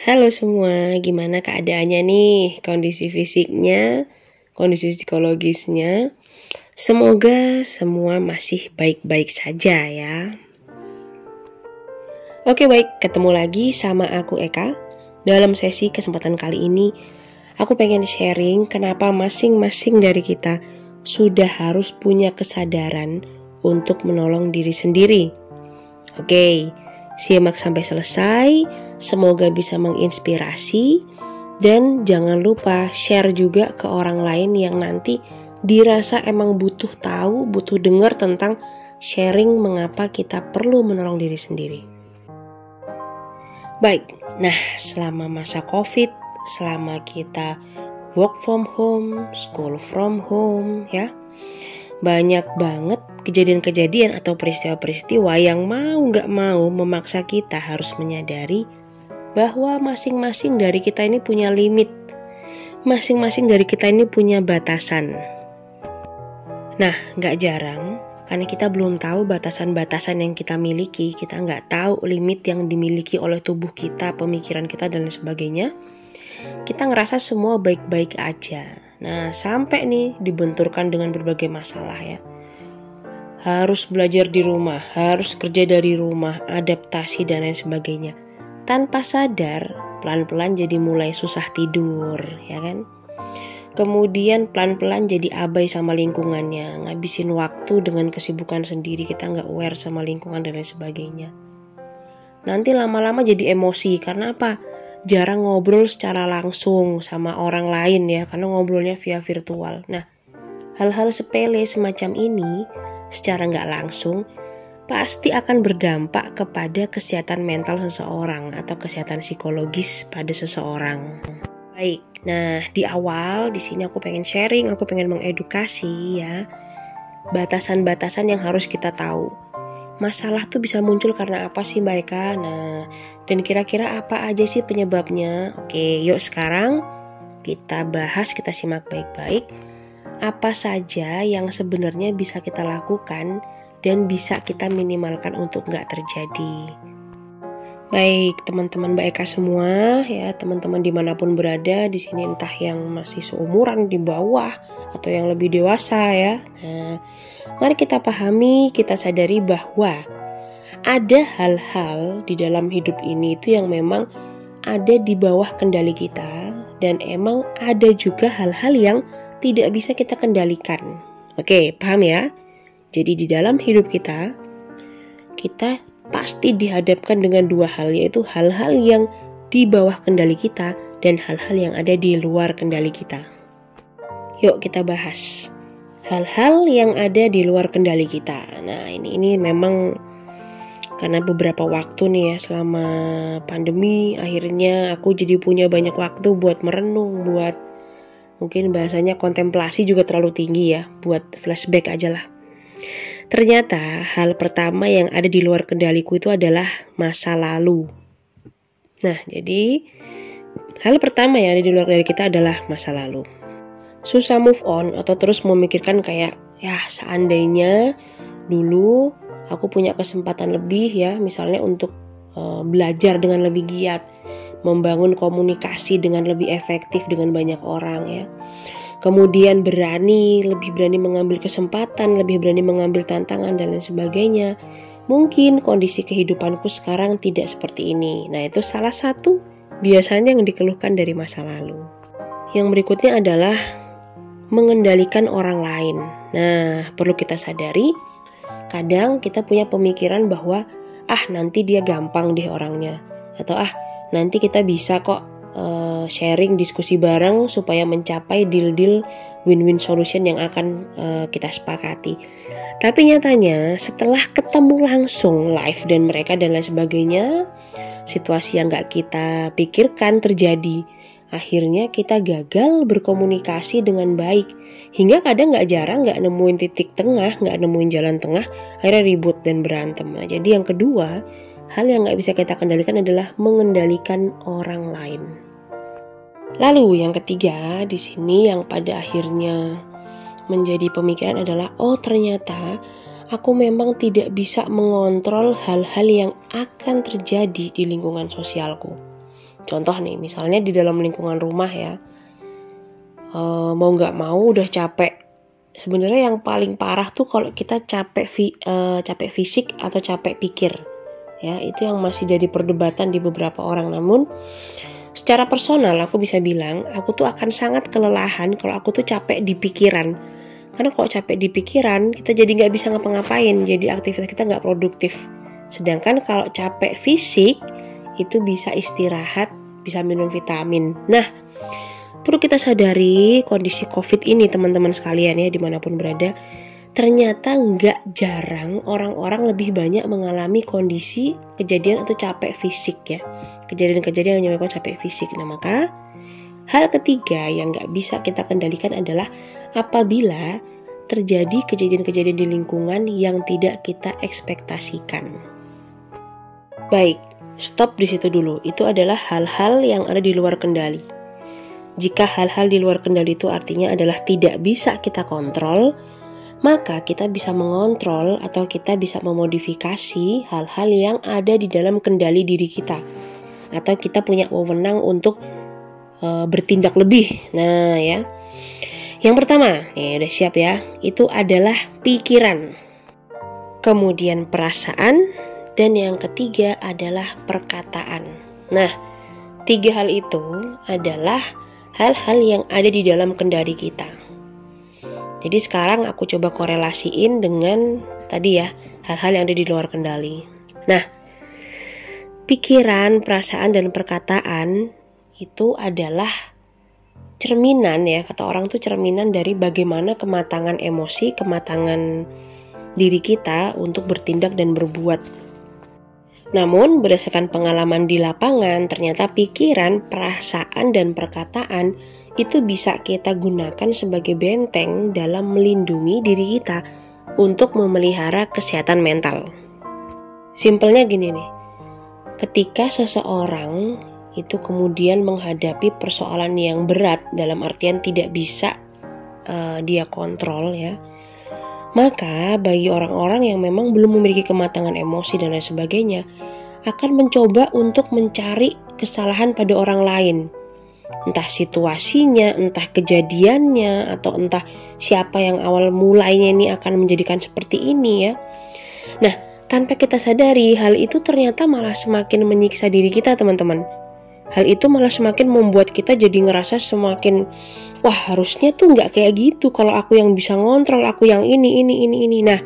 Halo semua, gimana keadaannya nih? Kondisi fisiknya, kondisi psikologisnya. Semoga semua masih baik-baik saja ya. Oke baik, ketemu lagi sama aku Eka. Dalam sesi kesempatan kali ini, aku pengen sharing kenapa masing-masing dari kita sudah harus punya kesadaran untuk menolong diri sendiri. Oke, simak sampai selesai, semoga bisa menginspirasi, dan jangan lupa share juga ke orang lain yang nanti dirasa emang butuh tahu, butuh dengar tentang sharing mengapa kita perlu menolong diri sendiri. Baik, nah selama masa COVID, selama kita work from home, school from home ya, banyak banget kejadian-kejadian atau peristiwa-peristiwa yang mau gak mau memaksa kita harus menyadari bahwa masing-masing dari kita ini punya limit. Masing-masing dari kita ini punya batasan. Nah, gak jarang karena kita belum tahu batasan-batasan yang kita miliki, kita gak tahu limit yang dimiliki oleh tubuh kita, pemikiran kita dan lain sebagainya. Kita ngerasa semua baik-baik aja. Nah, sampai nih dibenturkan dengan berbagai masalah ya. Harus belajar di rumah, harus kerja dari rumah, adaptasi dan lain sebagainya. Tanpa sadar, pelan-pelan jadi mulai susah tidur, ya kan? Kemudian pelan-pelan jadi abai sama lingkungannya, ngabisin waktu dengan kesibukan sendiri, kita nggak aware sama lingkungan dan lain sebagainya. Nanti lama-lama jadi emosi, karena apa? Jarang ngobrol secara langsung sama orang lain ya, karena ngobrolnya via virtual. Nah, hal-hal sepele semacam ini secara nggak langsung pasti akan berdampak kepada kesehatan mental seseorang atau kesehatan psikologis pada seseorang. Baik, nah di awal di sini aku pengen sharing, aku pengen mengedukasi ya, batasan-batasan yang harus kita tahu. Masalah tuh bisa muncul karena apa sih Mbak Eka? Nah, dan kira-kira apa aja sih penyebabnya? Oke, yuk sekarang kita bahas, kita simak baik-baik. Apa saja yang sebenarnya bisa kita lakukan dan bisa kita minimalkan untuk nggak terjadi. Baik, teman-teman Mbak Eka semua, ya teman-teman dimanapun berada di sini, entah yang masih seumuran, di bawah, atau yang lebih dewasa ya. Nah, mari kita pahami, kita sadari bahwa ada hal-hal di dalam hidup ini itu yang memang ada di bawah kendali kita, dan emang ada juga hal-hal yang tidak bisa kita kendalikan. Oke, paham ya? Jadi di dalam hidup kita pasti dihadapkan dengan dua hal, yaitu hal-hal yang di bawah kendali kita dan hal-hal yang ada di luar kendali kita. Yuk kita bahas hal-hal yang ada di luar kendali kita. Nah ini memang karena beberapa waktu nih ya selama pandemi, akhirnya aku jadi punya banyak waktu buat merenung, buat mungkin bahasanya kontemplasi juga terlalu tinggi ya, buat flashback aja lah. Ternyata hal pertama yang ada di luar kendaliku itu adalah masa lalu. Nah, jadi hal pertama yang ada di luar kendali kita adalah masa lalu. Susah move on atau terus memikirkan kayak, ya seandainya dulu aku punya kesempatan lebih ya, misalnya untuk belajar dengan lebih giat, membangun komunikasi dengan lebih efektif dengan banyak orang ya. Kemudian lebih berani mengambil kesempatan, lebih berani mengambil tantangan dan lain sebagainya. Mungkin kondisi kehidupanku sekarang tidak seperti ini. Nah, itu salah satu biasanya yang dikeluhkan dari masa lalu. Yang berikutnya adalah mengendalikan orang lain. Nah, perlu kita sadari, kadang kita punya pemikiran bahwa nanti dia gampang deh orangnya, atau nanti kita bisa kok sharing, diskusi bareng supaya mencapai deal-deal win-win solution yang akan kita sepakati. Tapi nyatanya setelah ketemu langsung live dan mereka dan lain sebagainya, situasi yang gak kita pikirkan terjadi. Akhirnya kita gagal berkomunikasi dengan baik, hingga kadang gak jarang gak nemuin titik tengah, gak nemuin jalan tengah, akhirnya ribut dan berantem. Nah, jadi yang kedua, hal yang gak bisa kita kendalikan adalah mengendalikan orang lain. Lalu yang ketiga di sini yang pada akhirnya menjadi pemikiran adalah, ternyata aku memang tidak bisa mengontrol hal-hal yang akan terjadi di lingkungan sosialku. Contoh nih, misalnya di dalam lingkungan rumah ya, mau nggak mau udah capek. Sebenarnya yang paling parah tuh kalau kita capek fisik atau capek pikir. Ya, itu yang masih jadi perdebatan di beberapa orang. Namun secara personal aku bisa bilang, aku tuh akan sangat kelelahan kalau aku tuh capek di pikiran. Karena kalau capek di pikiran, kita jadi nggak bisa ngapa-ngapain, jadi aktivitas kita nggak produktif. Sedangkan kalau capek fisik, itu bisa istirahat, bisa minum vitamin. Nah, perlu kita sadari kondisi COVID ini teman-teman sekalian ya, dimanapun berada, ternyata nggak jarang orang-orang lebih banyak mengalami kondisi kejadian atau capek fisik ya. Kejadian-kejadian yang menyebabkan capek fisik. Nah, maka hal ketiga yang nggak bisa kita kendalikan adalah apabila terjadi kejadian-kejadian di lingkungan yang tidak kita ekspektasikan. Baik, stop di situ dulu. Itu adalah hal-hal yang ada di luar kendali. Jika hal-hal di luar kendali itu artinya adalah tidak bisa kita kontrol, maka kita bisa mengontrol atau kita bisa memodifikasi hal-hal yang ada di dalam kendali diri kita. Atau kita punya wewenang untuk bertindak lebih. Nah ya, yang pertama, udah siap ya, itu adalah pikiran, kemudian perasaan, dan yang ketiga adalah perkataan. Nah, 3 hal itu adalah hal-hal yang ada di dalam kendali kita. Jadi sekarang aku coba korelasiin dengan tadi ya, hal-hal yang ada di luar kendali. Nah, pikiran, perasaan, dan perkataan itu adalah cerminan ya, kata orang tuh cerminan dari bagaimana kematangan emosi, kematangan diri kita untuk bertindak dan berbuat. Namun berdasarkan pengalaman di lapangan, ternyata pikiran, perasaan, dan perkataan itu bisa kita gunakan sebagai benteng dalam melindungi diri kita untuk memelihara kesehatan mental. Simpelnya gini nih, ketika seseorang itu kemudian menghadapi persoalan yang berat, dalam artian tidak bisa dia kontrol ya, maka bagi orang-orang yang memang belum memiliki kematangan emosi dan lain sebagainya, akan mencoba untuk mencari kesalahan pada orang lain. Entah situasinya, entah kejadiannya, atau entah siapa yang awal mulainya ini akan menjadikan seperti ini ya. Nah, tanpa kita sadari, hal itu ternyata malah semakin menyiksa diri kita teman-teman. Hal itu malah semakin membuat kita jadi ngerasa semakin, wah harusnya tuh nggak kayak gitu, kalau aku yang bisa ngontrol, aku yang ini. Nah,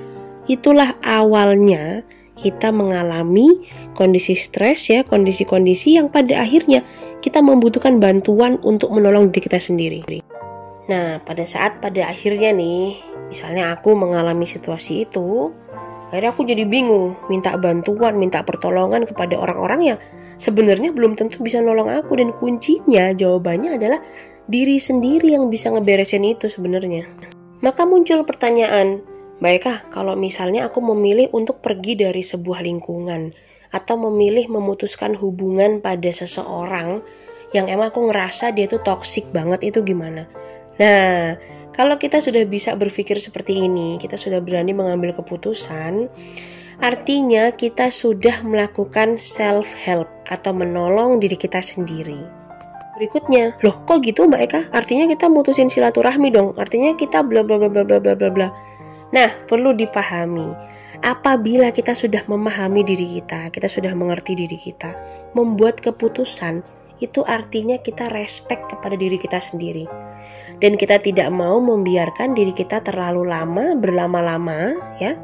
itulah awalnya kita mengalami kondisi stres ya, kondisi-kondisi yang pada akhirnya kita membutuhkan bantuan untuk menolong diri kita sendiri. Nah, pada akhirnya nih, misalnya aku mengalami situasi itu, akhirnya aku jadi bingung, minta bantuan, minta pertolongan kepada orang-orang yang sebenarnya belum tentu bisa nolong aku, dan kuncinya jawabannya adalah diri sendiri yang bisa ngeberesin itu sebenarnya. Maka muncul pertanyaan, baiklah kalau misalnya aku memilih untuk pergi dari sebuah lingkungan atau memilih memutuskan hubungan pada seseorang yang emang aku ngerasa dia tuh toksik banget, itu gimana? Nah, kalau kita sudah bisa berpikir seperti ini, kita sudah berani mengambil keputusan, artinya kita sudah melakukan self-help atau menolong diri kita sendiri. Berikutnya, loh kok gitu Mbak Eka? Artinya kita mutusin silaturahmi dong, artinya kita bla bla bla bla bla bla bla. Nah, perlu dipahami, apabila kita sudah memahami diri kita sudah mengerti diri kita, membuat keputusan, itu artinya kita respect kepada diri kita sendiri. Dan kita tidak mau membiarkan diri kita terlalu lama, berlama-lama ya,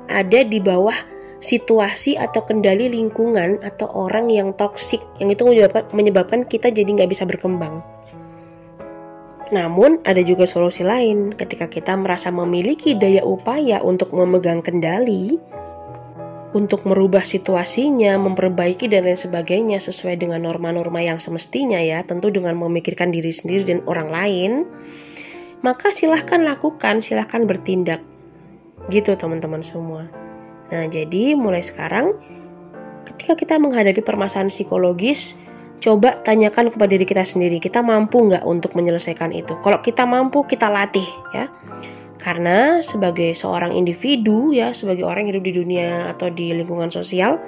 ada di bawah situasi atau kendali lingkungan atau orang yang toksik, yang itu menyebabkan kita jadi nggak bisa berkembang. Namun ada juga solusi lain, ketika kita merasa memiliki daya upaya untuk memegang kendali, untuk merubah situasinya, memperbaiki dan lain sebagainya sesuai dengan norma-norma yang semestinya ya, tentu dengan memikirkan diri sendiri dan orang lain, maka silahkan lakukan, silahkan bertindak. Gitu teman-teman semua. Nah, jadi mulai sekarang ketika kita menghadapi permasalahan psikologis, coba tanyakan kepada diri kita sendiri, kita mampu nggak untuk menyelesaikan itu? Kalau kita mampu, kita latih ya. Karena sebagai seorang individu ya, sebagai orang yang hidup di dunia atau di lingkungan sosial,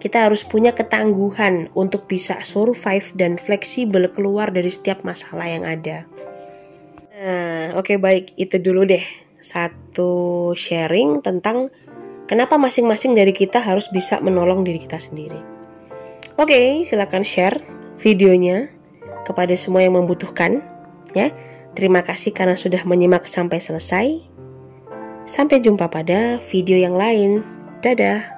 kita harus punya ketangguhan untuk bisa survive dan fleksibel keluar dari setiap masalah yang ada. Nah, oke, baik, itu dulu deh satu sharing tentang kenapa masing-masing dari kita harus bisa menolong diri kita sendiri. Oke, silakan share videonya kepada semua yang membutuhkan ya. Terima kasih karena sudah menyimak sampai selesai. Sampai jumpa pada video yang lain. Dadah.